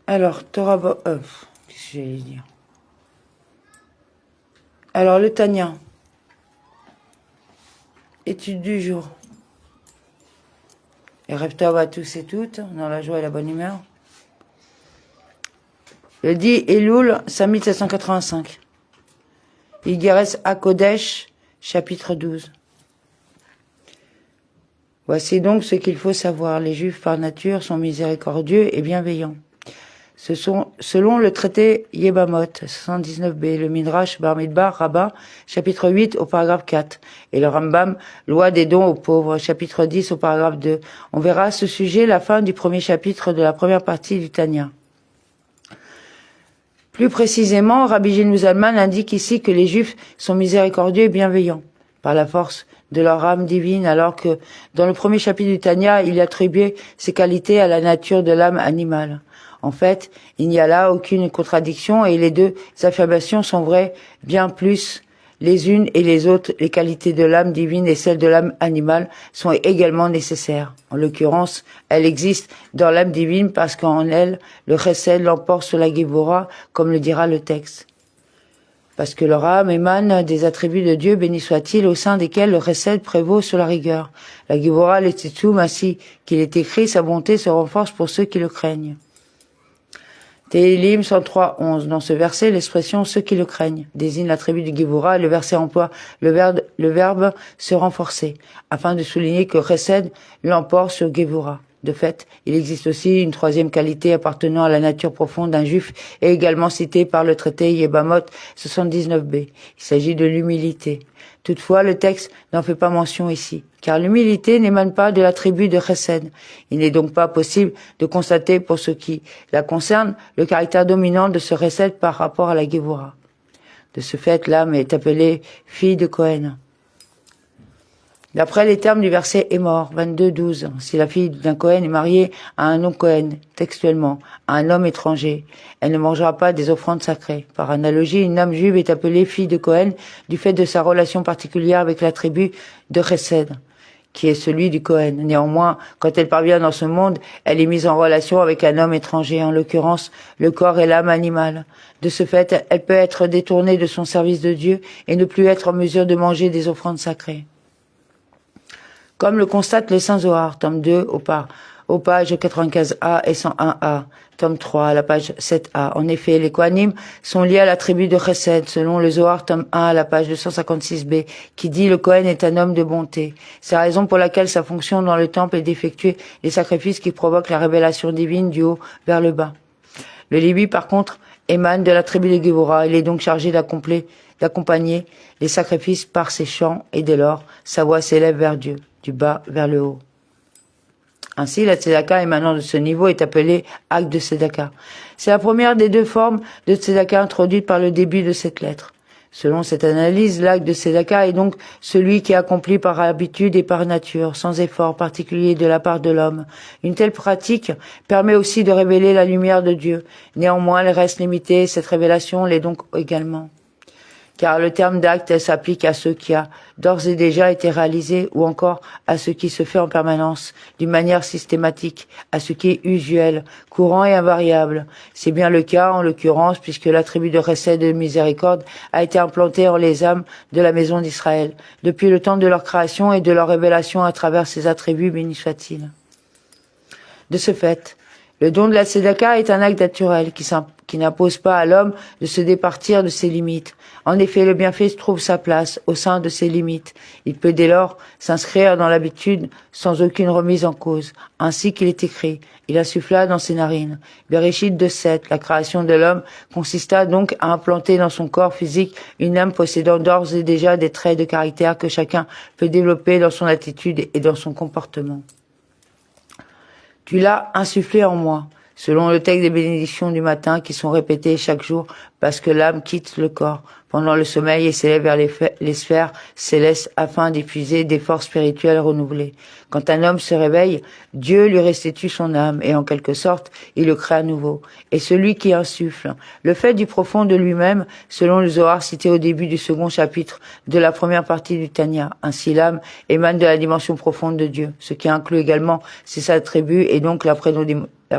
Alors, qu'est-ce que j'allais dire? Alors, le Tanya. Étude du jour. Et rêve tov à tous et toutes, dans la joie et la bonne humeur. Le 10 Elul, 5785. Igeres HaKodesh, chapitre 12. Voici donc ce qu'il faut savoir. Les Juifs par nature sont miséricordieux et bienveillants. Ce sont, selon le traité Yebamot, 79b, le Midrash Bar Midbar Rabbah, chapitre 8 au paragraphe 4, et le Rambam, loi des dons aux pauvres, chapitre 10 au paragraphe 2. On verra à ce sujet la fin du premier chapitre de la première partie du Tanya. Plus précisément, Rabbi Genu Zalman indique ici que les Juifs sont miséricordieux et bienveillants, par la force de leur âme divine, alors que dans le premier chapitre du Tanya, il attribuait ces qualités à la nature de l'âme animale. En fait, il n'y a là aucune contradiction et les deux affirmations sont vraies bien plus les unes et les autres. Les qualités de l'âme divine et celles de l'âme animale sont également nécessaires. En l'occurrence, elle existe dans l'âme divine parce qu'en elle, le chesed l'emporte sur la Gévora, comme le dira le texte. Parce que leur âme émane des attributs de Dieu, béni soit-il, au sein desquels le chesed prévaut sur la rigueur. La Gévora, le tzitzum, ainsi qu'il est écrit, sa bonté se renforce pour ceux qui le craignent. Télim 103, 11. Dans ce verset, l'expression « ceux qui le craignent » désigne l'attribut du Gévora et le verset emploie le verbe « se renforcer » afin de souligner que Chesed l'emporte sur Gévora. De fait, il existe aussi une troisième qualité appartenant à la nature profonde d'un juif et également citée par le traité Yebamot 79b. Il s'agit de l'humilité. Toutefois, le texte n'en fait pas mention ici, car l'humilité n'émane pas de l'attribut de Chesed. Il n'est donc pas possible de constater, pour ce qui la concerne, le caractère dominant de ce Chesed par rapport à la Gévora. De ce fait, l'âme est appelée fille de Cohen. D'après les termes du verset est mort, 22-12, si la fille d'un Cohen est mariée à un non-Cohen, textuellement, à un homme étranger, elle ne mangera pas des offrandes sacrées. Par analogie, une âme juive est appelée fille de Cohen du fait de sa relation particulière avec l'attribut de Chesed, qui est celui du Cohen. Néanmoins, quand elle parvient dans ce monde, elle est mise en relation avec un homme étranger, en l'occurrence le corps et l'âme animale. De ce fait, elle peut être détournée de son service de Dieu et ne plus être en mesure de manger des offrandes sacrées. Comme le constate le Saint Zohar, tome 2, au page 95a et 101a, tome 3, à la page 7a. En effet, les Kohanim sont liés à l'attribut de Chesed, selon le Zohar, tome 1, à la page 256b, qui dit le Kohen est un homme de bonté. C'est la raison pour laquelle sa fonction dans le temple est d'effectuer les sacrifices qui provoquent la révélation divine du haut vers le bas. Le Lévi, par contre, émane de la tribu de Gévora. Il est donc chargé d'accompagner les sacrifices par ses chants et dès lors, sa voix s'élève vers Dieu, du bas vers le haut. Ainsi, la tzedaka émanant de ce niveau est appelée acte de tzedaka. C'est la première des deux formes de tzedaka introduite par le début de cette lettre. Selon cette analyse, l'acte de tzedaka est donc celui qui est accompli par habitude et par nature, sans effort particulier de la part de l'homme. Une telle pratique permet aussi de révéler la lumière de Dieu. Néanmoins, elle reste limitée, cette révélation l'est donc également. Car le terme d'acte s'applique à ce qui a d'ores et déjà été réalisé ou encore à ce qui se fait en permanence, d'une manière systématique, à ce qui est usuel, courant et invariable. C'est bien le cas en l'occurrence puisque l'attribut de Chesed et de miséricorde a été implanté en les âmes de la maison d'Israël, depuis le temps de leur création et de leur révélation à travers ces attributs, béni soit-il. De ce fait, le don de la tzedaka est un acte naturel qui n'impose pas à l'homme de se départir de ses limites. En effet, le bienfait trouve sa place au sein de ses limites. Il peut dès lors s'inscrire dans l'habitude sans aucune remise en cause. Ainsi qu'il est écrit, il insuffla dans ses narines. Bereshit 2:7, la création de l'homme consista donc à implanter dans son corps physique une âme possédant d'ores et déjà des traits de caractère que chacun peut développer dans son attitude et dans son comportement. Tu l'as insufflé en moi, selon le texte des bénédictions du matin qui sont répétées chaque jour parce que l'âme quitte le corps pendant le sommeil et s'élève vers les sphères célestes afin d'épuiser des forces spirituelles renouvelées. Quand un homme se réveille, Dieu lui restitue son âme et en quelque sorte, il le crée à nouveau. Et celui qui insuffle le fait du profond de lui-même, selon le Zohar cité au début du second chapitre de la première partie du Tanya. Ainsi l'âme émane de la dimension profonde de Dieu, ce qui inclut également ses attributs et donc la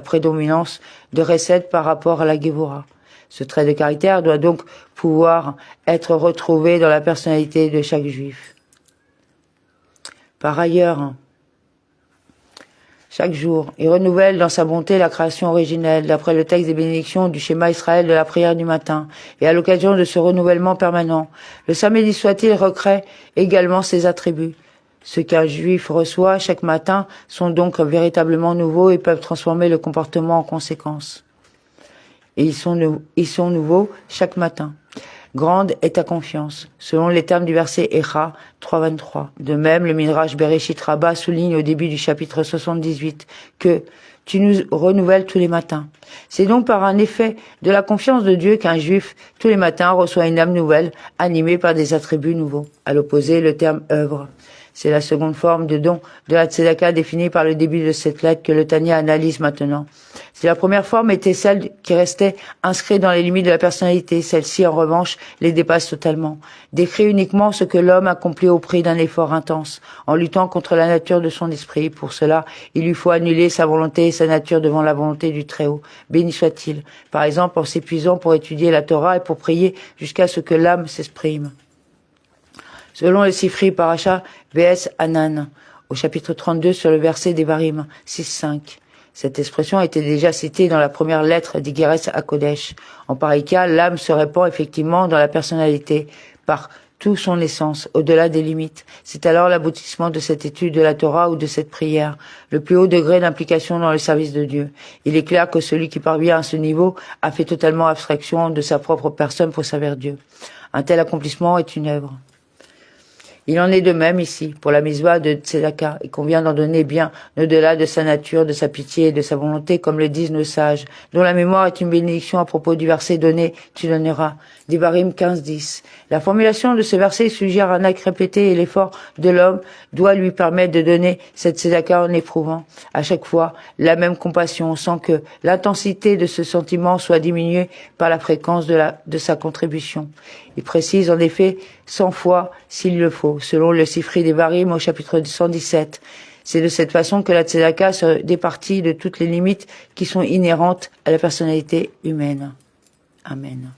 prédominance de Chesed par rapport à la Gevura. Ce trait de caractère doit donc pouvoir être retrouvé dans la personnalité de chaque juif. Par ailleurs, chaque jour, il renouvelle dans sa bonté la création originelle, d'après le texte des bénédictions du schéma Israël de la prière du matin. Et à l'occasion de ce renouvellement permanent, le samedi soit-il recrée également ses attributs. Ce qu'un juif reçoit chaque matin sont donc véritablement nouveaux et peuvent transformer le comportement en conséquence. Et ils sont nouveaux chaque matin. Grande est ta confiance, selon les termes du verset Echa 3.23. De même, le Midrash Bereshit Rabbah souligne au début du chapitre 78 que tu nous renouvelles tous les matins. C'est donc par un effet de la confiance de Dieu qu'un juif, tous les matins, reçoit une âme nouvelle, animée par des attributs nouveaux. À l'opposé, le terme œuvre. C'est la seconde forme de don de la tzedaka définie par le début de cette lettre que le Tanya analyse maintenant. Si la première forme était celle qui restait inscrite dans les limites de la personnalité, celle-ci, en revanche, les dépasse totalement. Décrit uniquement ce que l'homme accomplit au prix d'un effort intense, en luttant contre la nature de son esprit. Pour cela, il lui faut annuler sa volonté et sa nature devant la volonté du Très-Haut. Béni soit-il. Par exemple, en s'épuisant pour étudier la Torah et pour prier jusqu'à ce que l'âme s'exprime. Selon le Sifri Parasha VS Anan, au chapitre 32 sur le verset d'Evarim 6.5. Cette expression était déjà citée dans la première lettre d'Igeres à Kodesh. En pareil cas, l'âme se répand effectivement dans la personnalité par tout son essence, au-delà des limites. C'est alors l'aboutissement de cette étude de la Torah ou de cette prière, le plus haut degré d'implication dans le service de Dieu. Il est clair que celui qui parvient à ce niveau a fait totalement abstraction de sa propre personne pour servir Dieu. Un tel accomplissement est une œuvre. Il en est de même ici, pour la mitzvah de Tzedaka. Il convient d'en donner bien au-delà de sa nature, de sa pitié et de sa volonté, comme le disent nos sages, dont la mémoire est une bénédiction à propos du verset donné, tu donneras. Devarim 15.10. La formulation de ce verset suggère un acte répété et l'effort de l'homme doit lui permettre de donner cette tzedaka en éprouvant à chaque fois la même compassion, sans que l'intensité de ce sentiment soit diminuée par la fréquence de sa contribution. Il précise en effet 100 fois s'il le faut, selon le Sifri Devarim au chapitre 117. C'est de cette façon que la tzedaka se départit de toutes les limites qui sont inhérentes à la personnalité humaine. Amen.